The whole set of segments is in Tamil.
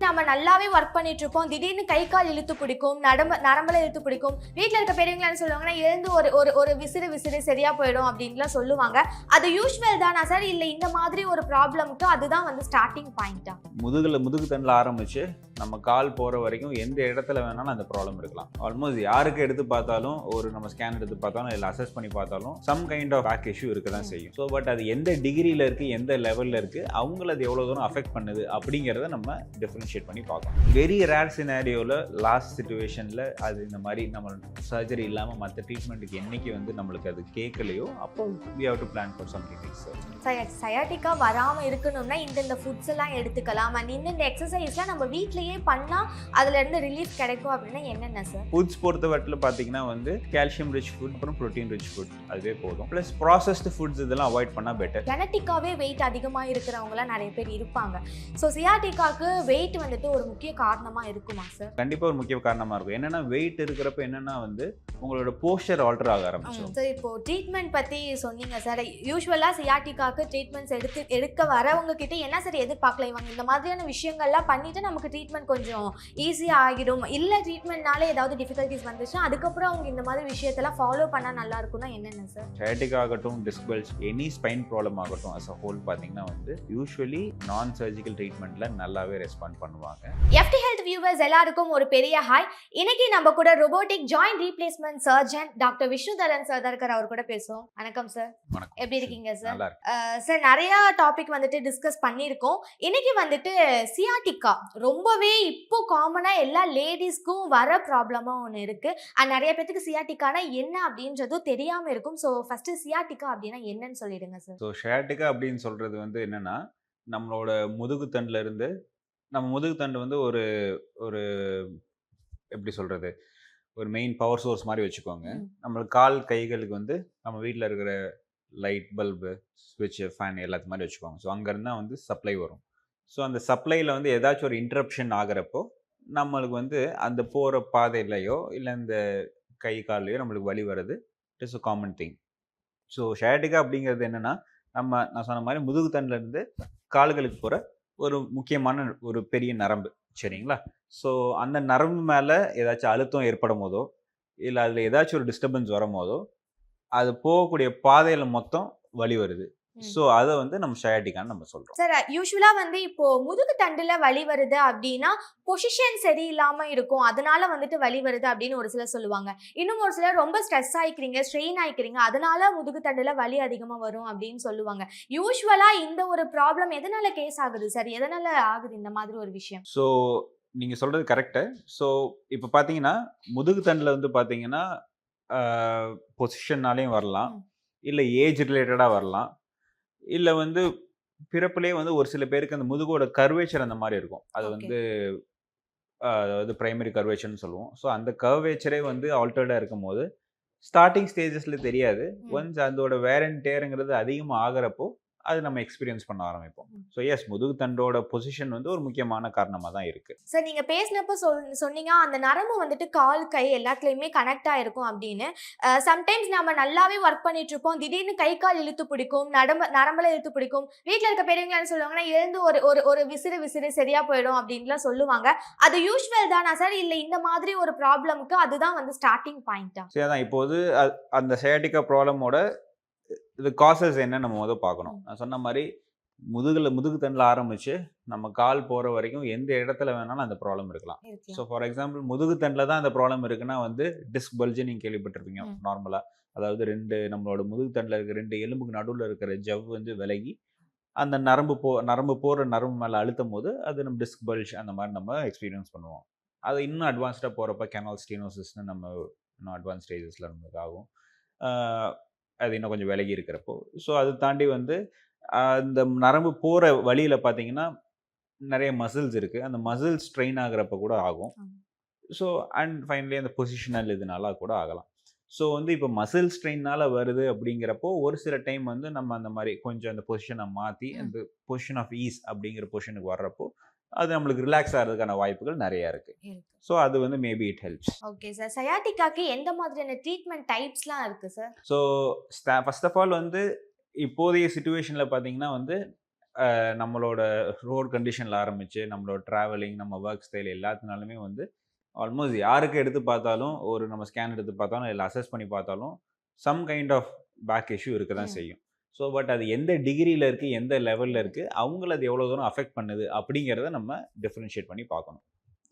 நம்ம நல்லாவே ஒர்க் பண்ணிட்டு இருப்போம். திடீர்னு கை கால் இழுத்து பிடிக்கும், நரம்புல இழுத்து பிடிக்கும். வீட்ல இருக்க பெரியவங்க என்ன சொல்லுவாங்கன்னா, எழுந்து ஒரு ஒரு ஒரு விசிறு விசிறு சரியா போயிடும் அப்படின்லாம் சொல்லுவாங்க. அது யூசுவல் தானா சார்? இல்ல இந்த மாதிரி ஒரு ப்ராப்ளம்க்கு அதுதான் வந்து ஸ்டார்ட்டிங் பாயிண்டா? முதுகு தண்டில் ஆரம்பிச்சு நம்ம கால் போகிற வரைக்கும் எந்த இடத்துல வேணாலும் அந்த ப்ராப்ளம் இருக்கலாம். ஆல்மோஸ்ட் யாருக்கு எடுத்து பார்த்தாலும், ஒரு நம்ம ஸ்கேன் எடுத்து பார்த்தாலும், இல்லை அசஸ் பண்ணி பார்த்தாலும் some kind of back issue இருக்க தான் செய்யும். ஸோ பட் அது எந்த டிகிரியில் இருக்குது, எந்த லெவலில் இருக்குது, அவங்கள அது எவ்வளோ தூரம் அஃபெக்ட் பண்ணுது அப்படிங்கிறத நம்ம டிஃப்ரென்ஷியேட் பண்ணி பார்க்கணும். வெரி ரேர் சினாரியோவில் லாஸ்ட் சிச்சுவேஷனில் அது இந்த மாதிரி நம்ம சர்ஜரி இல்லாமல் மற்ற ட்ரீட்மெண்ட்டுக்கு என்னைக்கு வந்து நம்மளுக்கு அது கேட்கலையோ அப்போ we have to plan for something else. Sciatica வராமல் இருக்கணும்னா இந்த ஃபுட்ஸ் எல்லாம் எடுத்துக்கலாம் அண்ட் இந்த எக்ஸசைஸ்லாம் நம்ம வீட்லயே பண்ணால் அதுல இருந்து ரிலீஃப் கிடைக்கும் அப்படின்னா என்னென்ன சார்? ஃபுட்ஸ் பொறுத்தவரையில் பார்த்தீங்கன்னா வந்து கால்சியம் ரிச் ஃபுட் அப்புறம் ப்ரோட்டீன் ரிச் ஃபுட் அதுவே போதும். ப்ளஸ் ப்ராசஸ்டு ஃபுட்ஸ் இதெல்லாம் அவாய்ட் பண்ணால் பெட்டர். ஜெனட்டிக்காவே வெயிட் அதிகமாக இருக்கிறவங்களாம் நிறைய பேர் இருப்பாங்க. ஸோ சியாட்டிக்காக்கு வெயிட் வந்துட்டு ஒரு முக்கிய காரணமாக இருக்குமா சார்? கண்டிப்பாக ஒரு முக்கிய காரணமாக இருக்கும். என்னென்னா வெயிட் இருக்கிறப்ப என்னென்னா வந்து உங்களோட போஸ்டர் ஆல்டர் ஆக ஆரம்பிச்சிடும். சார் இப்போ ட்ரீட்மெண்ட் பற்றி சொன்னீங்க சார். யூஸ்வலாக சியாட்டிக்காக்கு ட்ரீட்மெண்ட்ஸ் எடுக்க வரவங்க கிட்ட என்ன சார் எதிர்பார்க்கல? இவங்க இந்த மாதிரியான விஷயங்கள்லாம் பண்ணிட்டு நமக்கு ட்ரீட்மெண்ட் கொஞ்சம் ஈஸியாக ஆகிடும், இல்லை ட்ரீட்மெண்ட்னால ஏதாவது டிஃபிகல்ட்டிஸ் வந்துச்சுன்னா அதுக்கப்புறம் அவங்க இந்த மாதிரி விஷயத்தெல்லாம் ஃபாலோ பண்ணால் நல்லா இருக்கும்னா என்னென்ன சார்? சயாட்டிக் ஆகட்டும், disc bells, any spine problem ஆகட்டும், அஸ் அ ஹோல் பார்த்தீங்கன்னா வந்து யூஸ்வலி நான் சர்ஜிக்கல் ட்ரீட்மெண்ட்டில் நல்லாவே ரெஸ்பாண்ட் பண்ணுவாங்க. எஃப்டி ஹெல்த் வியூவர்ஸ் எல்லாருக்கும் ஒரு பெரிய ஹாய். இன்னைக்கு நம்ம கூட robotic joint replacement surgeon doctor Vishnutharan sir இருக்கார். அவர் கூட பேசுவோம். வணக்கம் சார். வணக்கம். எப்படி இருக்கீங்க சார்? நல்லா சார், நிறைய டாபிக் வந்துட்டு டிஸ்கஸ் பண்ணியிருக்கோம். இன்னைக்கு வந்துட்டு சியாட்டிக்கா ரொம்பவே இப்போ காமனாக எல்லா லேடிஸ்க்கும் வர ப்ராப்ளமாக ஒன்று இருக்குது. நிறைய பேத்துக்கு சியாட்டிக்கானா என்ன அப்படின்றதும் தெரியாமல் இருக்கும். ஸோ ஃபஸ்ட்டு சியாட்டிக்கா அப்படின்னா என்னன்னு சொல்லிடுங்க சார். ஸோ ஷயாட்டிக்கா அப்படின்னு சொல்கிறது வந்து என்னென்னா நம்மளோட முதுகுத்தண்டில் இருந்து நம்ம முதுகுத்தண்டு வந்து ஒரு ஒரு எப்படி சொல்கிறது, ஒரு மெயின் பவர் சோர்ஸ் மாதிரி வச்சுக்கோங்க. நம்மளுக்கு கால் கைகளுக்கு வந்து நம்ம வீட்டில் இருக்கிற லைட், பல்பு, ஸ்விட்சு, ஃபேன் எல்லாத்து மாதிரி வச்சுக்கோங்க. ஸோ அங்கேருந்து தான் வந்து சப்ளை வரும். ஸோ அந்த சப்ளையில் வந்து ஏதாச்சும் ஒரு இன்டரப்ஷன் ஆகிறப்போ நம்மளுக்கு வந்து அந்த போகிற பாதையிலையோ இல்லை இந்த கை கால்லையோ நம்மளுக்கு வலி வருது. It is a common thing. So sciatica அப்படிங்கிறது என்னென்னா நான் சொன்ன மாதிரி முதுகுத்தண்டிலேருந்து கால்களுக்கு போகிற ஒரு முக்கியமான ஒரு பெரிய நரம்பு, சரிங்களா? ஸோ அந்த நரம்பு மேலே ஏதாச்சும் அழுத்தம் ஏற்படும் போதோ இல்லை அதில் ஏதாச்சும் ஒரு டிஸ்டர்பன்ஸ் வரும் போதோ அது போகக்கூடிய பாதையில் மொத்தம் வலி வருது. ஸோ அதை வந்து நம்ம ஷயாட்டிக்கான்னு நம்ம சொல்கிறோம். சார், யூஸ்வலாக வந்து இப்போ முதுகு தண்டில் வலி வருது அப்படின்னா பொசிஷன் சரியில்லாமல் இருக்கும், அதனால வந்துட்டு வலி வருது அப்படின்னு ஒரு சிலர் சொல்லுவாங்க. இன்னும் ஒரு சிலர் ரொம்ப ஸ்ட்ரெஸ் ஆகிக்கிறீங்க, ஸ்ட்ரெயின் ஆகிக்கிறீங்க, அதனால முதுகு தண்டில் வலி அதிகமாக வரும் அப்படின்னு சொல்லுவாங்க. யூஸ்வலாக இந்த ஒரு ப்ராப்ளம் எதனால கேஸ் ஆகுது சார்? எதனால ஆகுது இந்த மாதிரி ஒரு விஷயம்? ஸோ நீங்கள் சொல்கிறது கரெக்டு. ஸோ இப்போ பார்த்தீங்கன்னா முதுகு தண்டில் வந்து பார்த்தீங்கன்னா பொசிஷன்னாலேயும் வரலாம், இல்லை ஏஜ் ரிலேட்டடாக வரலாம், இல்லை வந்து பிறப்புலேயே வந்து ஒரு சில பேருக்கு அந்த முதுகோட கர்வேச்சர் அந்த மாதிரி இருக்கும். அது வந்து அதாவது பிரைமரி கர்வேச்சர்னு சொல்லுவோம். ஸோ அந்த கர்வேச்சரே வந்து ஆல்டர்டாக இருக்கும் போது ஸ்டார்டிங் ஸ்டேஜஸில் தெரியாது. ஒன்ஸ் அதோட வேர் அண்ட் டேருங்கிறது அதிகமாக ஆகிறப்போ அது நம்ம எக்ஸ்பீரியன்ஸ் பண்ண ஆரம்பிப்போம். ஸோ எஸ், முதுகு தண்டோட பொசிஷன் வந்து ஒரு முக்கியமான காரணமாக தான் இருக்குது. சார், நீங்கள் பேசினப்போ சொன்னீங்க அந்த நரம்பு வந்துட்டு கால் கை எல்லாத்துலேயுமே கனெக்ட் ஆகிருக்கும் அப்படின்னு. சம்டைம்ஸ் நம்ம நல்லாவே ஒர்க் பண்ணிட்டு இருப்போம், திடீர்னு கை கால் இழுத்து பிடிக்கும், நரம்புல இழுத்து பிடிக்கும். வீட்டில் இருக்க பெரியவங்க என்ன சொல்லுவாங்கன்னா, எழுந்து ஒரு ஒரு ஒரு விசிறு விசிறு சரியா போயிடும் அப்படின்லாம் சொல்லுவாங்க. அது யூஸ்வல் தானா சார்? இல்லை இந்த மாதிரி ஒரு ப்ராப்ளம்க்கு அதுதான் வந்து ஸ்டார்டிங் பாயிண்டா? சரி, அதான் இப்போது அந்த சயாட்டிக்கா ப்ராப்ளமோட இது காசஸ் என்ன நம்ம பார்க்கணும். நான் சொன்ன மாதிரி முதுகு தண்டில் ஆரம்பிச்சு நம்ம கால் போகிற வரைக்கும் எந்த இடத்துல வேணாலும் அந்த ப்ராப்ளம் இருக்கலாம். ஸோ ஃபார் எக்ஸாம்பிள் முதுகு தண்டில் தான் அந்த ப்ராப்ளம் இருக்குன்னா வந்து டிஸ்க் பல்ஜ் நீங்கள் கேள்விப்பட்டிருப்பீங்க நார்மலாக. அதாவது நம்மளோட முதுகு தண்டில் இருக்கிற 2 எலும்புக்கு நடுவில் இருக்கிற ஜவ் வந்து விலகி அந்த நரம்பு போகிற நரம்பு மேலே அழுத்தும் போது அது நம்ம டிஸ்க் பல்ஜ் அந்த மாதிரி நம்ம எக்ஸ்பீரியன்ஸ் பண்ணுவோம். அது இன்னும் அட்வான்ஸ்டாக போகிறப்ப கெனால் ஸ்டீனோசிஸ்ன்னு நம்ம இன்னும் அட்வான்ஸ் ஸ்டேஜஸில் நமக்கு ஆகும். அது இன்னும் கொஞ்சம் விலகி இருக்கிறப்போ. ஸோ அது தாண்டி வந்து அந்த நரம்பு போகிற வழியில் பார்த்தீங்கன்னா நிறைய மசில்ஸ் இருக்குது. அந்த மசில்ஸ் ஸ்ட்ரெயின் ஆகிறப்ப கூட ஆகும். ஸோ அண்ட் ஃபைனலி அந்த பொசிஷனல் இதனால கூட ஆகலாம். ஸோ வந்து இப்போ மசில் ஸ்ட்ரெயினால் வருது அப்படிங்கிறப்போ ஒரு சில டைம் வந்து நம்ம அந்த மாதிரி கொஞ்சம் அந்த பொசிஷனை மாற்றி அந்த பொசிஷன் ஆஃப் ஈஸ் அப்படிங்கிற பொசிஷனுக்கு வர்றப்போ அது நம்மளுக்கு ரிலாக்ஸ் ஆகிறதுக்கான வாய்ப்புகள் நிறையா இருக்குது. ஸோ அது வந்து maybe it helps. Okay sir, சயாட்டிக்காக்கு எந்த மாதிரியான ட்ரீட்மெண்ட் டைப்ஸ்லாம் இருக்குது sir? So first of all வந்து இப்போதைய சிச்சுவேஷனில் பார்த்தீங்கன்னா வந்து நம்மளோட ரோட் கண்டிஷனில் ஆரம்பித்து நம்மளோட ட்ராவலிங் நம்ம ஒர்க் ஸ்டைல் எல்லாத்தினாலுமே வந்து ஆல்மோஸ்ட் யாருக்கு எடுத்து பார்த்தாலும் ஒரு நம்ம ஸ்கேன் எடுத்து பார்த்தாலும் இல்லை அசஸ் பண்ணி பார்த்தாலும் some kind of back issue இருக்க தான் ம். செய்யும். ஸோ பட் அது எந்த டிகிரியில் இருக்குது, எந்த லெவலில் இருக்குது, அவங்கள அது எவ்வளோ தூரம் அஃபெக்ட் பண்ணுது அப்படிங்கிறத நம்ம டிஃப்ரென்ஷியேட் பண்ணி பார்க்கணும்.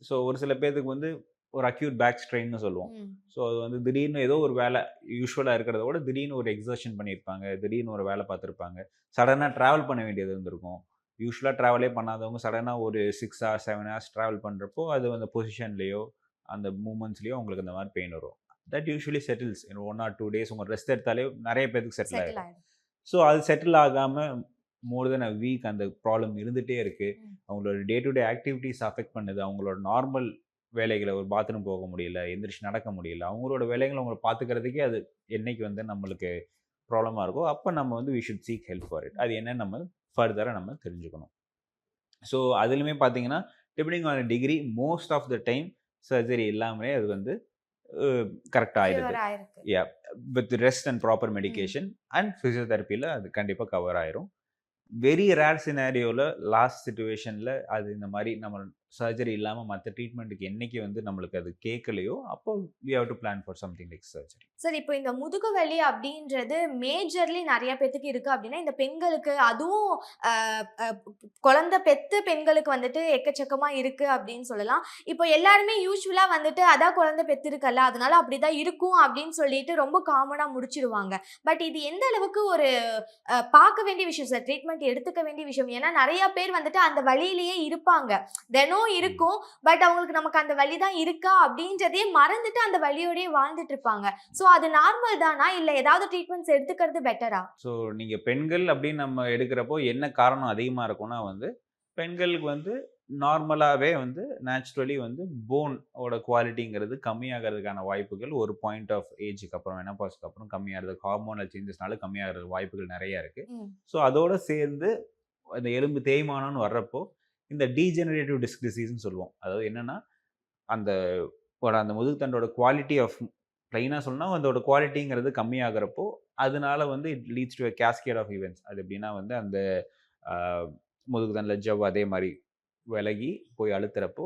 ஸோ ஒரு சில பேர்த்துக்கு வந்து ஒரு அக்யூட் பேக் ஸ்ட்ரெயின்னு சொல்லுவோம். ம். ஸோ அது வந்து திடீர்னு ஏதோ ஒரு வேலை யூஸ்வலாக இருக்கிறத விட திடீர்னு ஒரு எக்ஸர்ஷன் பண்ணியிருப்பாங்க, திடீர்னு ஒரு வேலை பார்த்துருப்பாங்க, சடனாக ட்ராவல் பண்ண வேண்டியது இருந்திருக்கும். யூஸ்வலாக ட்ராவலே பண்ணாதவங்க சடனாக ஒரு 6 ஹார்ஸ் 7 ஹார்ஸ் ட்ராவல் பண்ணுறப்போ அது அந்த பொசிஷன்லேயோ அந்த மூமெண்ட்ஸ்லேயோ உங்களுக்கு இந்த மாதிரி பெயின் வரும். That usually settles in 1 or 2 days உங்கள் ரெஸ்ட் எடுத்தாலே நிறைய பேருக்கு செட்டில் செட்டில் ஆகிடும். ஆயிடும். ஸோ அது செட்டில் ஆகாமல் மோர் தென் அ வீக் அந்த ப்ராப்ளம் இருந்துகிட்டே இருக்குது. ம். அவங்களோட day to day activities affect பண்ணுது. அவங்களோட நார்மல் வேலைகளை ஒரு பாத்ரூம் போக முடியல, எந்திரிச்சு நடக்க முடியல, அவங்களோட வேலைகளை அவங்கள பார்த்துக்கிறதுக்கே அது என்னைக்கு வந்து நம்மளுக்கு ப்ராப்ளமாக இருக்கோ அப்போ நம்ம வந்து we should seek help for it. அது என்னன்னு நம்ம ஃபர்தராக நம்ம தெரிஞ்சுக்கணும். ஸோ அதுலேயுமே பார்த்தீங்கன்னா depending on degree most of the time surgery இல்லாமலே அது வந்து கரெக்டாக ஆயிடுது. கியூர் ஆயிருக்கு. Yeah, with rest and proper medication and ஃபிசியோதெரப்பியில் அது கண்டிப்பாக கவர் ஆயிரும். வெரி ரேர் சினாரியோவில் லாஸ்ட் சிச்சுவேஷனில் அது இந்த மாதிரி நம்ம சர்ஜரி இல்லாமல் மற்ற ட்ரீட்மெண்ட்டுக்கு என்னைக்கு வந்து நம்மளுக்கு அது கேட்கலையோ அப்போ we have to plan for something like surgery. Sir இப்போ இந்த முதுகு வலி அப்படின்றது மேஜர்லி நிறைய பேத்துக்கு இருக்கு அப்படின்னா இந்த பெண்களுக்கு அதுவும் அஹ், அஹ், குழந்தை பெத்து பெண்களுக்கு வந்துட்டு எக்கச்சக்கமா இருக்கு அப்படின்னு சொல்லலாம். இப்போ எல்லாருமே யூஸ்வலா வந்துட்டு அதான் குழந்தை பெத்திருக்கல அதனால அப்படிதான் இருக்கும் அப்படின்னு சொல்லிட்டு ரொம்ப காமனா முடிச்சிடுவாங்க. பட் இது எந்த அளவுக்கு ஒரு பார்க்க வேண்டிய விஷயம் சார், ட்ரீட்மெண்ட் எடுத்துக்க வேண்டிய விஷயம். ஏன்னா நிறைய பேர் வந்துட்டு அந்த வலியிலேயே இருப்பாங்க, தினம் இருக்கும். பட் அவங்களுக்கு நமக்கு அந்த வலி தான் இருக்கா அப்படின்றதே மறந்துட்டு அந்த வலியோடயே வாழ்ந்துட்டு இருப்பாங்க. ஸோ அது நார்மல் தானா இல்ல ஏதாவது ட்ரீட்மெண்ட்ஸ் எடுத்துக்கிறது பெட்டரா? ஸோ நீங்கள் பெண்கள் அப்படின்னு நம்ம எடுக்கிறப்போ என்ன காரணம் அதிகமாக இருக்கும்னா வந்து பெண்களுக்கு வந்து நார்மலாகவே வந்து நேச்சுரலி வந்து போன் ஓட குவாலிட்டிங்கிறது கம்மியாகிறதுக்கான வாய்ப்புகள் ஒரு பாயிண்ட் ஆஃப் ஏஜுக்கு அப்புறம் மெனோபாஸ்க்கு அப்புறம் கம்மியாகிறது ஹார்மோனல் சேஞ்சஸ்னால கம்மியாகிறது வாய்ப்புகள் நிறைய இருக்குது. ம். ஸோ அதோட சேர்ந்து அந்த எலும்பு தேய்மானம்னு வர்றப்போ இந்த டீஜெனரேட்டிவ் டிஸ்க் டிசீஸ்ன்னு சொல்லுவோம். அதாவது என்னன்னா அந்த அந்த முதுகுத்தண்டோட குவாலிட்டி ஆஃப் ப்ளைனாக சொல்லணும்னா அதோட குவாலிட்டிங்கிறது கம்மியாகிறப்போ அதனால வந்து it leads to cascade of events. அது எப்படின்னா வந்து அந்த முதுகுத்தண்டில் ஜவ் அதே மாதிரி விலகி போய் அழுத்துறப்போ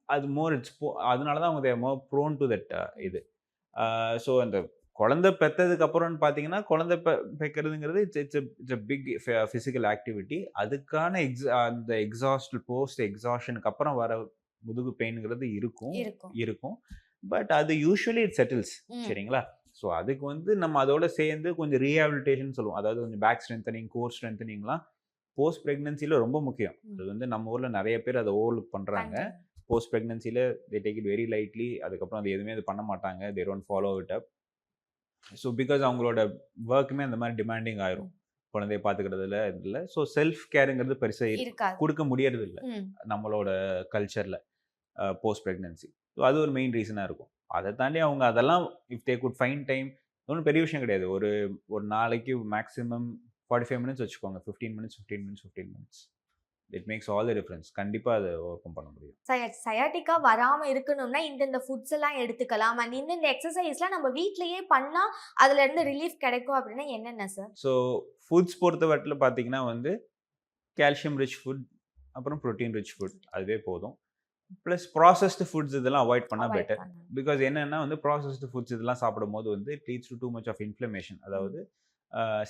அது மோர் இட்ஸ் அதனால தான் அவங்க மோர் ப்ரோன் டு தட் இது. ஸோ அந்த குழந்தை பெற்றதுக்கு அப்புறம்னு பார்த்தீங்கன்னா குழந்தை பெக்கிறதுங்கிறது it's it's it's big physical activity. அதுக்கான அந்த போஸ்ட் எக்ஸாஷனுக்கு அப்புறம் வர முதுகு பெயின்ங்கிறது இருக்கும் இருக்கும். இருக்கும். பட் அது யூஸ்வலி இட் செட்டில்ஸ். ம். சரிங்களா? ஸோ அதுக்கு வந்து நம்ம அதோட சேர்ந்து கொஞ்சம் ரீஹாபிலிட்டேஷன் சொல்லுவோம். அதாவது கொஞ்சம் பேக் ஸ்ட்ரென்தனிங், கோர் ஸ்ட்ரென்தனிங்லாம் போஸ்ட் ப்ரெக்னன்சியில் ரொம்ப முக்கியம். ம். அது வந்து நம்ம ஊரில் நிறைய பேர் அதை ஓவர்லுக் பண்ணுறாங்க. பண்றாங்க. போஸ்ட் ப்ரெக்னன்சியில் they take it very lightly. அதுக்கப்புறம் அது எதுவுமே அது பண்ண மாட்டாங்க. They don't follow it up. So because அவங்களோட ஒர்க்குமே அந்த மாதிரி டிமாண்டிங் ஆயிரும். குழந்தைய பார்த்துக்கிறதுல இதில். ஸோ செல்ஃப் கேருங்கிறது பெருசாக இருக்காது. கொடுக்க முடியறது இல்லை ம். நம்மளோட கல்ச்சரில் போஸ்ட் ப்ரெக்னன்சி. ஸோ அது ஒரு மெயின் ரீசனாக இருக்கும். அதை தாண்டி அவங்க அதெல்லாம் if they good fine time ஒன்றும் பெரிய விஷயம் கிடையாது. ஒரு ஒரு நாளைக்கு மேக்ஸிமம் 45 மினிட்ஸ் வச்சுக்கோங்க. 15 minutes 15 minutes 15 minutes it makes all the difference. கண்டிப்பாக அதை ஓவர் கம் பண்ண முடியும். சயாட்டிக்கா வராம இருக்கணும்னா இந்த ஃபுட்ஸ் எல்லாம் எடுத்துக்கலாம் அண்ட் இந்த எக்ஸசைஸ்லாம் நம்ம வீட்லயே பண்ணா அதுல இருந்து ரிலீஃப் கிடைக்கும் அப்படின்னா என்னென்ன சார்? ஸோ ஃபுட்ஸ் பொறுத்த வரையில் பார்த்தீங்கன்னா வந்து கால்சியம் ரிச் ஃபுட் அப்புறம் ப்ரோட்டீன் ரிச் ஃபுட் அதுவே போதும். ப்ளஸ் ப்ராசஸ்டு ஃபுட்ஸ் இதெல்லாம் அவாய்ட் பண்ணால் அவாய்ட் பெட்டர். பண்ணணும். பிகாஸ் என்னென்னா வந்து ப்ராசஸ்டு ஃபுட்ஸ் இதெல்லாம் சாப்பிடும்போது வந்து it leads to too much of inflammation. அதாவது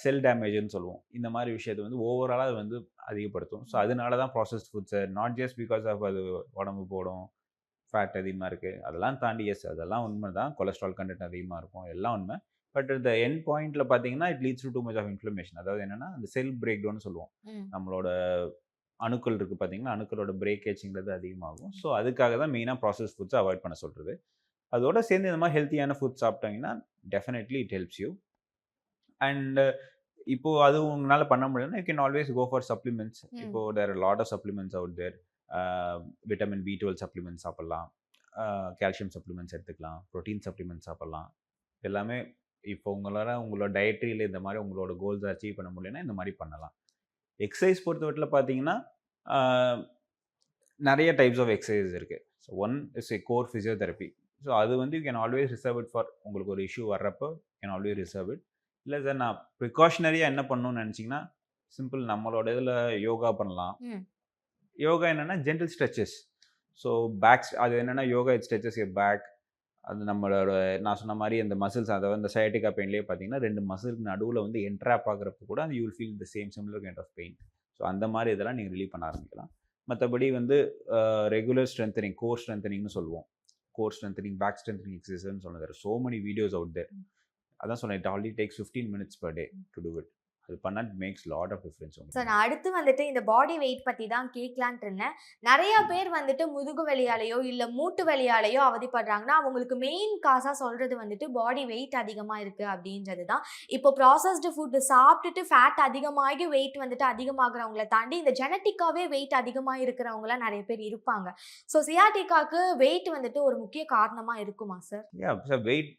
செல் டேமேஜ்னு சொல்லுவோம். இந்த மாதிரி விஷயத்தை வந்து ஓவராலாக அது வந்து அதிகப்படுத்தும். ஸோ அதனால தான் ப்ராசஸ்ட் ஃபுட்ஸை நாட் ஜஸ்ட் பிகாஸ் ஆஃப் அது உடம்பு போடும், ஃபேட் அதிகமாக இருக்குது, அதெல்லாம் தாண்டி எஸ் அதெல்லாம் உண்மை தான். கொலஸ்ட்ரால் கண்டென்ட் அதிகமாக இருக்கும், எல்லாம் உண்மை. பட் இந்த எண்ட் பாயிண்ட்டில் பார்த்தீங்கன்னா it leads to too much of inflammation. அதாவது என்னென்னா அந்த செல் பிரேக் டவுன் சொல்லுவோம். ம். நம்மளோட அணுக்கள் இருக்குது பார்த்தீங்கன்னா, அணுக்களோட பிரேக்கேஜிங்கிறது அதிகமாகும். ஸோ அதுக்காக தான் மெயினாக ப்ராசஸ் ஃபுட்ஸை அவாய்ட் பண்ண சொல்கிறது. அதோட சேர்ந்து இந்த மாதிரி ஹெல்த்தியான ஃபுட் சாப்பிட்டாங்கன்னா definitely it helps you. And இப்போ அது உங்களால் பண்ண முடியலன்னா you can always go for supplements. இப்போ there are lot of supplements out there. Vitamin B12 supplements சாப்பிட்லாம், கால்சியம் சப்ளிமெண்ட்ஸ் எடுத்துக்கலாம், ப்ரோட்டீன் சப்ளிமெண்ட்ஸ் சாப்பிட்லாம். எல்லாமே இப்போ உங்களோட டயட்ரியில் இந்த மாதிரி உங்களோட கோல்ஸை அச்சீவ் பண்ண முடியலன்னா இந்த மாதிரி பண்ணலாம். எக்ஸசைஸ் பொறுத்தவரையில் பார்த்தீங்கன்னா நிறைய டைப்ஸ் ஆஃப் எக்ஸசைஸ் இருக்குது. So one is a core physiotherapy. So அது வந்து you can always reserve it for உங்களுக்கு ஒரு இஷ்யூ வர்றப்போ கேன் ஆல்வேஸ் ரிசர்வ் இட். இல்லை சார் நான் ப்ரிகாஷனரியாக என்ன பண்ணணும்னு நினச்சிங்கன்னா சிம்பிள் நம்மளோட இதில் யோகா பண்ணலாம். ம். யோகா என்னன்னா ஜென்டில் ஸ்ட்ரெச்சஸ். ஸோ பேக் அது என்னன்னா yoga it stretches your back. அது நம்மளோட நான் சொன்ன மாரி அந்த மசில்ஸ் அதாவது அந்த சயாட்டிகா பெயின்லேயே பார்த்தீங்கன்னா 2 மசிலுக்கு நடுவுல வந்து என்ட்ராப் ஆகுறப்போ கூட you will feel the similar kind of pain. So அந்த மாரி இதெல்லாம் நீங்க ரிலீவ் பண்ண ஆரம்பிக்கலாம். மத்தபடி வந்து ரெகுலர் ஸ்ட்ரென்தனிங், கோர் ஸ்ட்ரென்தனிங்னு சொல்லுவோம். கோர் ஸ்ட்ரென்தனிங், பேக் ஸ்ட்ரென்தனிங் எக்ஸர்சைஸ்ன்னு சொல்லுங்க. There are so many videos out there. அதான் சொன்னேன் it already takes 15 minutes per day to do it. அது பண்ணா it makes lot of difference sir உங்களுக்கு. நான் அடுத்து வந்துட்டு இந்த பாடி வெயிட் பத்தி தான் கேட்கலான்ட்டு இருந்தேன். நெறைய பேர் வந்துட்டு முதுகு வலியாலயோ, இல்ல மூட்டு வலியாலயோ அவதிப்படுறாங்கன்னா, அவங்களுக்கு மெயின் காசா சொல்றது வந்துட்டு பாடி வெயிட் அதிகமா இருக்கு அப்படின்றது தான். இப்போ ப்ராசஸ்டு ஃபுட் சாப்பிட்டுட்டு ஃபேட் அதிகமாகி வெயிட் வந்துட்டு அதிகமாகுறவங்கள தாண்டி, இந்த ஜெனட்டிக்காவே வெயிட் அதிகமா இருக்கிறவங்கலாம் நெறைய பேர் இருப்பாங்க. ஸோ சியாட்டிக்காக்கு வெயிட் வந்துட்டு ஒரு முக்கிய காரணமா இருக்குமா சார்? சார் வெயிட்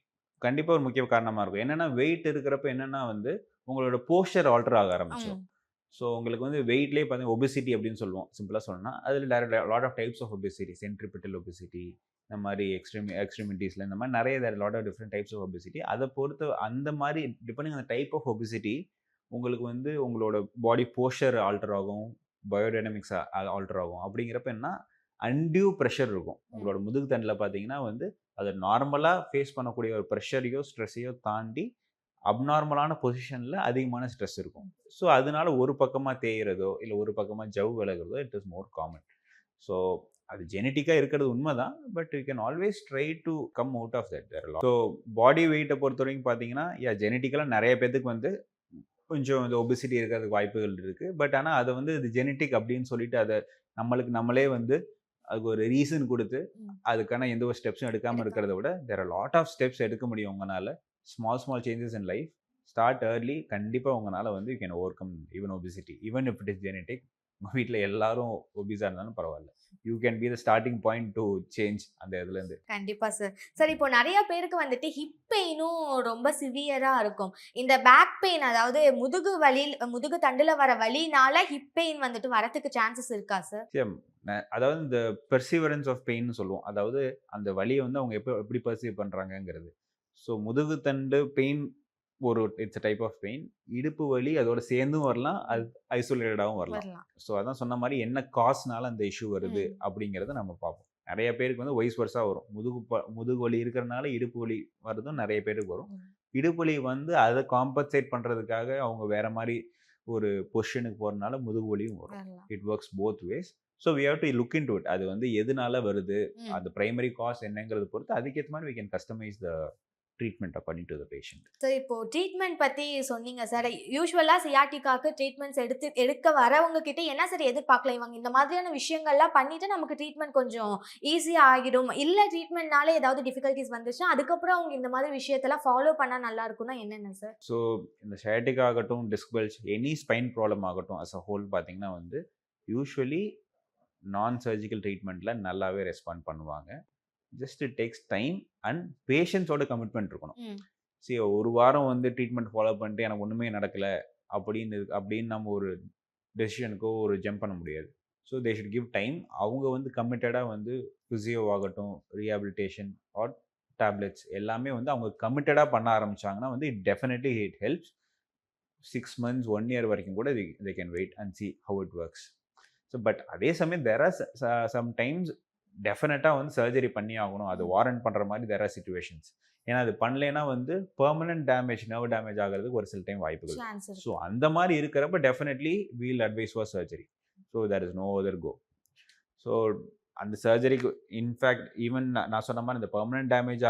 கண்டிப்பா ஒரு முக்கிய காரணமா இருக்கும். என்னன்னா வெயிட் இருக்கிறப்ப என்னன்னா வந்து உங்களோட போஸ்டர் ஆல்டர் ஆக ஆரம்பிச்சிடும். ம். ஸோ உங்களுக்கு வந்து வெயிட்லேயே பார்த்தீங்கன்னா ஒபிசிட்டி அப்படின்னு சொல்லுவோம் சிம்பிளாக சொல்லணும்னா அதில் lot of types of obesity, centripetal obesity, இந்த மாதிரி எக்ஸ்ட்ரீமிட்டிஸில் இந்த மாதிரி நிறைய lot of different types of obesity. அதை பொறுத்து அந்த மாதிரி டிபெண்டிங் அந்த டைப் ஆஃப் ஒபிசிட்டி உங்களுக்கு வந்து உங்களோட பாடி போஸ்டர் ஆல்டர் ஆகும், பயோடைனமிக்ஸ் ஆல்டர் ஆகும். அப்படிங்கிறப்ப என்ன அன்டியூ ப்ரெஷர் இருக்கும் உங்களோட முதுகு தண்டில் பார்த்தீங்கன்னா வந்து அதை நார்மலாக ஃபேஸ் பண்ணக்கூடிய ஒரு ப்ரெஷரையோ ஸ்ட்ரெஸ்ஸையோ தாண்டி அப்நார்மலான பொசிஷனில் அதிகமான ஸ்ட்ரெஸ் இருக்கும். ஸோ அதனால ஒரு பக்கமாக தேயிறதோ இல்லை ஒரு பக்கமாக ஜவ் விலகிறதோ it is more common. So அது ஜெனட்டிக்காக இருக்கிறது உண்மைதான். But you can always try to come out of that. So body வெயிட்டை பொறுத்த வரைக்கும் பார்த்தீங்கன்னா ஜெனட்டிக்கலாக நிறைய பேத்துக்கு வந்து கொஞ்சம் இந்த ஒபிசிட்டி இருக்கிறதுக்கு வாய்ப்புகள் இருக்குது. பட் ஆனால் அதை வந்து இது ஜெனட்டிக் அப்படின்னு சொல்லிட்டு அதை நம்மளே வந்து அதுக்கு ஒரு ரீசன் கொடுத்து அதுக்கான எந்த ஒரு ஸ்டெப்ஸும் எடுக்காமல் இருக்கிறத விட there are lot of steps எடுக்க முடியும் உங்களால். Small changes in life start early. கண்டிப்பாக உங்களால் வந்து you can overcome even obesity even if it is genetic. உங்கள் வீட்டில் எல்லாரும் ஒபிஸாக இருந்தாலும் பரவாயில்ல. You can be the starting point to change அந்த இதுலேருந்து. கண்டிப்பா சார். சார் இப்போ நெறைய பேருக்கு வந்துட்டு ஹிப் பெயினும் ரொம்ப சிவியரா இருக்கும். இந்த பேக் பெயின் அதாவது முதுகு தண்டுல வர வலினால ஹிப் பெயின் வந்துட்டு வரதுக்கு சான்சஸ் இருக்கா சார்? அதாவது இந்த பெர்சிவரன்ஸ் ஆஃப் பெயின் சொல்லுவோம். அதாவது அந்த வலியை வந்து அவங்க எப்படி பெர்சீவ் பண்ணுறாங்கங்கிறது. ஸோ முதுகு தண்டு பெயின் ஒரு இட்ஸ் டைப் ஆஃப் பெயின். இடுப்பு வலி அதோட சேர்ந்தும் வரலாம், அது ஐசோலேட்டடாகவும் வரலாம். ஸோ அதான் சொன்ன மாதிரி என்ன காஸ்னால அந்த இஷ்யூ வருது அப்படிங்கிறத நம்ம பார்ப்போம். நிறைய பேருக்கு வந்து வைஸ் வர்ஸா வரும். முதுகு வலி இருக்கிறனால இடுப்பு வலி வருதும் நிறைய பேருக்கு வரும். இடுப்பு வலி வந்து அதை காம்பன்சேட் பண்ணுறதுக்காக அவங்க வேற மாதிரி ஒரு பொசிஷனுக்கு போகிறதுனால முதுகு வலியும் வரும். It works both ways. So we have to look into it. அது வந்து எதனால வருது, அந்த பிரைமரி காஸ் என்னங்கிறது பொறுத்து அதுக்கேற்ற மாதிரி we can customise the treatment according to the patient. Sir இப்போ ட்ரீட்மெண்ட் பத்தி சொன்னீங்க சார். யூசுவலா சியாட்டிக்காக்கு ட்ரீட்மெண்ட்ஸ் எடுக்க வரவங்க கிட்ட என்ன சார் எதிர்பார்க்கலாம்? இவங்க இந்த மாதிரியான விஷயங்கள்லாம் பண்ணிட்டு நமக்கு ட்ரீட்மெண்ட் கொஞ்சம் ஈஸியா ஆகிடும். இல்ல ட்ரீட்மெண்ட்னால ஏதாவது டிஃபிகல்டிஸ் வந்துச்சுன்னா அதுக்கப்புறம் அவங்க இந்த மாதிரி விஷயத்தெல்லாம் ஃபாலோ பண்ணா நல்லா இருக்கும்னா என்னென்ன சார்? ஸோ இந்த சயாட்டிக் ஆகட்டும், disc bells, any spine problem ஆகட்டும் அஸ் அ ஹோல் பார்த்தீங்கன்னா வந்து யூஸ்வலி நான் சர்ஜிக்கல் ட்ரீட்மெண்ட்டில் நல்லாவே ரெஸ்பாண்ட் பண்ணுவாங்க. Just it takes time and பேஷன்ஸோட கமிட்மெண்ட் இருக்கணும். சரி ஒரு வாரம் வந்து ட்ரீட்மெண்ட் ஃபாலோ பண்ணிட்டு எனக்கு ஒன்றுமே நடக்கலை அப்படின்னு நம்ம ஒரு டெசிஷனுக்கோ ஒரு ஜம்ப் பண்ண முடியாது. So they should give time. அவங்க வந்து கமிட்டடாக வந்து ஃபிசியோ ஆகட்டும், ரீஹாபிலிட்டேஷன் ஆர் டேப்லெட்ஸ் எல்லாமே வந்து அவங்க கமிட்டடாக பண்ண ஆரம்பித்தாங்கன்னா வந்து it definitely it helps. 6 months 1 year வரைக்கும் கூட they can wait and see how it works. So but அதே சமயம் there are sometimes டெஃபினட்டாக வந்து சர்ஜரி பண்ணி ஆகணும், அது வாரண்ட் பண்ணுற மாதிரி there are situations. ஏன்னா அது பண்ணலைன்னா வந்து பெர்மனன்ட் டேமேஜ், நர்வ் டேமேஜ் ஆகிறதுக்கு ஒரு சில டைம் வாய்ப்புகள். ஸோ அந்த மாதிரி இருக்கிறப்ப definitely we'll advise for surgery. So there is no other go. So அந்த சர்ஜரிக்கு இன்ஃபேக்ட் ஈவன் நான் சொன்ன மாதிரி இந்த பெர்மனன்ட் டேமேஜ்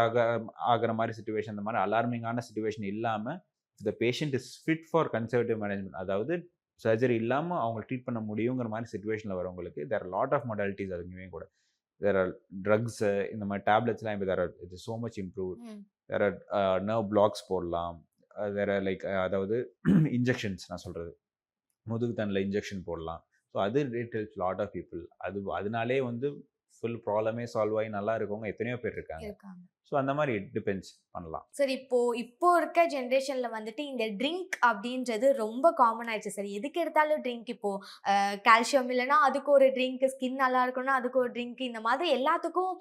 ஆகிற மாதிரி சுச்சுவேஷன், இந்த மாதிரி அலார்மிங்கான சுச்சுவேஷன் இல்லாமல் the patient is fit for conservative management, அதாவது சர்ஜரி இல்லாமல் அவங்க ட்ரீட் பண்ண முடியுங்கிற மாதிரி சுச்சுவேஷனில் வரவங்களுக்கு there are lot of modalities. அதுக்குமே கூட தேர் ஆர் ட்ரக்ஸ், இந்த மாதிரி டேப்லெட்ஸ்லாம் இப்போ there are it is so much improve. There are nerve blocks போடலாம். தேர் ஆர் லைக் அதாவது இன்ஜெக்ஷன்ஸ், நான் சொல்கிறது முதுகு தண்டில் இன்ஜெக்ஷன் போடலாம். ஸோ அது it helps lot of people. அதனாலே வந்து ஃபுல் ப்ராப்ளமே சால்வ் ஆகி நல்லா இருக்கவங்க எத்தனையோ பேர் இருக்காங்க. ஸோ அந்த மாதிரி டிபெண்ட்ஸ் பண்ணலாம். சார் இப்போ இருக்க ஜென்ரேஷன்ல வந்துட்டு இந்த ட்ரிங்க் அப்படின்றது ரொம்ப காமன் ஆயிடுச்சு சார். எதுக்கு எடுத்தாலும் ட்ரிங்க். இப்போ கால்சியம் இல்லைன்னா அதுக்கு ஒரு ட்ரிங்க், ஸ்கின் நல்லா இருக்கணும்னா அதுக்கு ஒரு ட்ரிங்க், இந்த மாதிரி எல்லாத்துக்கும்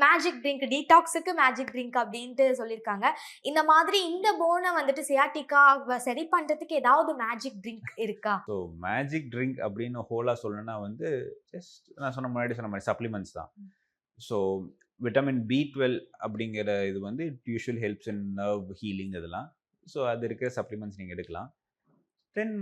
மேஜிக் ட்ரிங்க், டீடாக்ஸுக்கு மேஜிக் ட்ரிங்க் அப்படின்ட்டு சொல்லியிருக்காங்க. இந்த மாதிரி இந்த போனை வந்துட்டு சியாட்டிக்கா சரி பண்றதுக்கு ஏதாவது மேஜிக் ட்ரிங்க் இருக்கா? ஸோ மேஜிக் ட்ரிங்க் அப்படின்னு ஹோலாக சொல்லணும்னா வந்து ஜஸ்ட் நான் முன்னாடி சொன்ன மாதிரி சப்ளிமெண்ட்ஸ் தான். ஸோ விட்டமின் B12 அப்படிங்கிற இது வந்து it usual helps in nerve healing இதெல்லாம். ஸோ அது இருக்க சப்ளிமெண்ட்ஸ் நீங்கள் எடுக்கலாம். தென்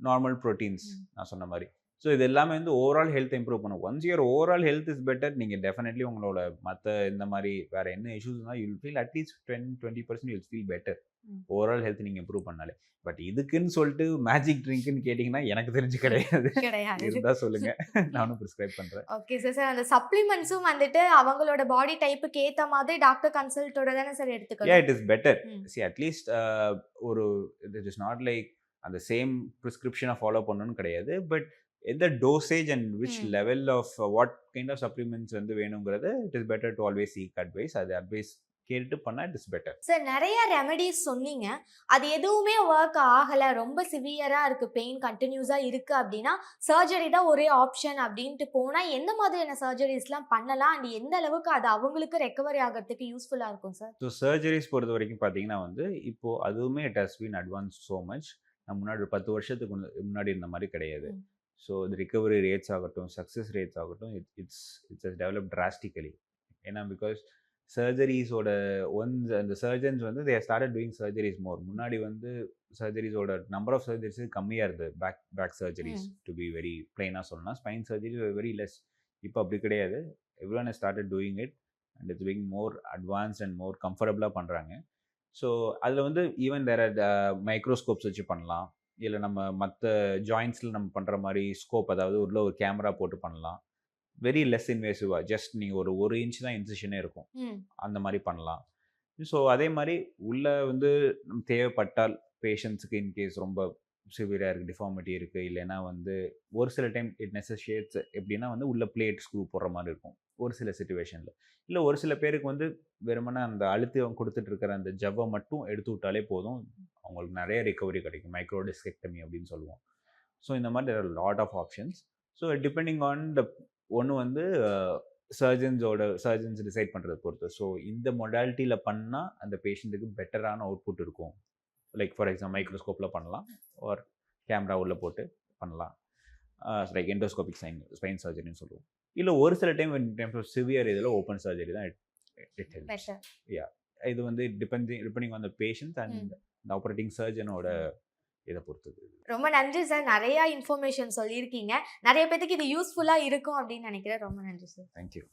நார்மல் ப்ரோட்டீன்ஸ் நான் சொன்ன மாதிரி. ஸோ இது எல்லாமே வந்து ஓவரால் ஹெல்த் இம்ப்ரூவ் பண்ணும். Once your overall health is better, நீங்கள் டெஃபினெட்லி உங்களோட மற்ற இந்த மாதிரி வேறு என்ன இஷ்யூஸ்னால் you'll feel at least 10-20% you'll feel better. Overall health நீங்கள் இம்ப்ரூவ் பண்ணாலே. பட் இதுக்குன்னு சொல்லிட்டு மேஜிக் ட்ரிங்க்னு கேட்டிங்கன்னா எனக்கு தெரிஞ்சு கிடையாது. இருந்தால் சொல்லுங்கள், நானும் ப்ரிஸ்கிரைப் பண்ணுறேன். Okay sir. சார் அந்த சப்ளிமெண்ட்ஸும் வந்துட்டு அவங்களோட பாடி டைப்புக்கு ஏற்ற மாதிரி டாக்டர் கன்சல்ட்டோட தானே சார் எடுத்துக்கணும்? Yeah, it is better. See, at least ஒரு it is not like அந்த சேம் ப்ரிஸ்கிரிப்ஷனை ஃபாலோ பண்ணணும்னு கிடையாது. பட் எந்த dosage and which level of what kind of supplements வந்து வேணுங்கிறது it is better to always seek advice. அது அட்வைஸ் கேட்டு பண்ணா இட் இஸ் பெட்டர். சார் நிறைய ரெமெடிஸ் சொன்னீங்க. அது எதுவுமே ஒர்க் ஆகல, ரொம்ப சிவியரா இருக்கு, பெயின் கண்டினியூஸா இருக்கு அப்படின்னா சர்ஜரி தான் ஒரே ஆப்ஷன் அப்படின்ட்டு போனா எந்த மாதிரியான சர்ஜரிஸ்லாம் பண்ணலாம் அண்ட் எந்த அளவுக்கு அது அவங்களுக்கு ரெக்கவரி ஆகிறதுக்கு யூஸ்ஃபுல்லா இருக்கும் சார்? ஸோ சர்ஜரிஸ் பொறுத்த வரைக்கும் பார்த்தீங்கன்னா வந்து இப்போ அதுவுமே it has been advance so much. நம்ம முன்னாடி 10 வருஷத்துக்கு முன்னாடி இருந்த மாதிரி கிடையாது. ஸோ இது ரிகவரி ரேட்ஸ் ஆகட்டும், சக்ஸஸ் ரேட்ஸ் ஆகட்டும், இட்ஸ் டெவலப் டிராஸ்டிக்கலி. ஏன்னா பிகாஸ் சர்ஜரிஸோட அந்த சர்ஜன்ஸ் வந்து they started doing surgeries more. முன்னாடி வந்து சர்ஜரிஸோட நம்பர் ஆஃப் சர்ஜரிஸ் கம்மியாக இருந்தது. Back surgeries to be very பிளைனாக சொல்லலாம். Spine surgeries very less. இப்போ அப்படி கிடையாது. Every one started doing it and it's being more advanced and more கம்ஃபர்டபுளாக பண்ணுறாங்க. ஸோ அதில் வந்து ஈவன் தேர் மைக்ரோஸ்கோப்ஸ் வச்சு பண்ணலாம். இல்லை நம்ம மற்ற ஜாயின்ஸில் நம்ம பண்ணுற மாதிரி ஸ்கோப், அதாவது உள்ள ஒரு கேமரா போட்டு பண்ணலாம். வெரி லெஸ் இன்வேசிவாக, ஜஸ்ட் நீங்கள் ஒரு இன்ச் தான் இன்சிஷனே இருக்கும், அந்த மாதிரி பண்ணலாம். ஸோ அதே மாதிரி உள்ள வந்து தேவைப்பட்டால் பேஷண்ட்ஸுக்கு இன்கேஸ் ரொம்ப சிவியராக இருக்குது, டிஃபார்மிட்டி இருக்குது, இல்லைன்னா வந்து ஒரு சில டைம் இட் நெசசியேட்ஸ் எப்படின்னா வந்து உள்ள பிளேட் ஸ்க்ரூ போடுற மாதிரி இருக்கும் ஒரு சில சிச்சுவேஷனில். இல்லை ஒரு சில பேருக்கு வந்து வெறுமனே அந்த அழுத்தம் கொடுத்துட்டு இருக்கிற அந்த ஜவ்வை மட்டும் எடுத்து விட்டாலே போதும், அவங்களுக்கு நிறைய ரிகவரி கிடைக்கும். மைக்ரோ டிஸ்கெக்டமி அப்படின்னு சொல்லுவோம். ஸோ இந்த மாதிரி there are lot of options. So depending on the ஒன்று வந்து சர்ஜன்ஸ் டிசைட் பண்ணுறதை பொறுத்து. ஸோ இந்த மொடாலிட்டியில் பண்ணால் அந்த பேஷண்ட்டுக்கு பெட்டரான அவுட்புட் இருக்கும். லைக் ஃபார் எக்ஸாம்பிள் மைக்ரோஸ்கோப்பில் பண்ணலாம், ஆர் கேமரா உள்ளே போட்டு பண்ணலாம். லைக் எண்டோஸ்கோபிக் ஸ்பைன் சர்ஜரின்னு சொல்லுவோம். இல்லை ஒரு சில டைம் சிவியர் இதில் ஓப்பன் சர்ஜரி தான் இட் ஹெல்ப்ஸ். யா, இது வந்து depending on the patient and இந்த ஆப்ரேட்டிங் சர்ஜனோட இதை பொறுத்தது. ரொம்ப நன்றி சார். நிறைய இன்ஃபர்மேஷன் சொல்லியிருக்கீங்க. நிறைய பேருக்கு இது யூஸ்ஃபுல்லாக இருக்கும் அப்படின்னு நினைக்கிறேன். ரொம்ப நன்றி சார். தேங்க்யூ.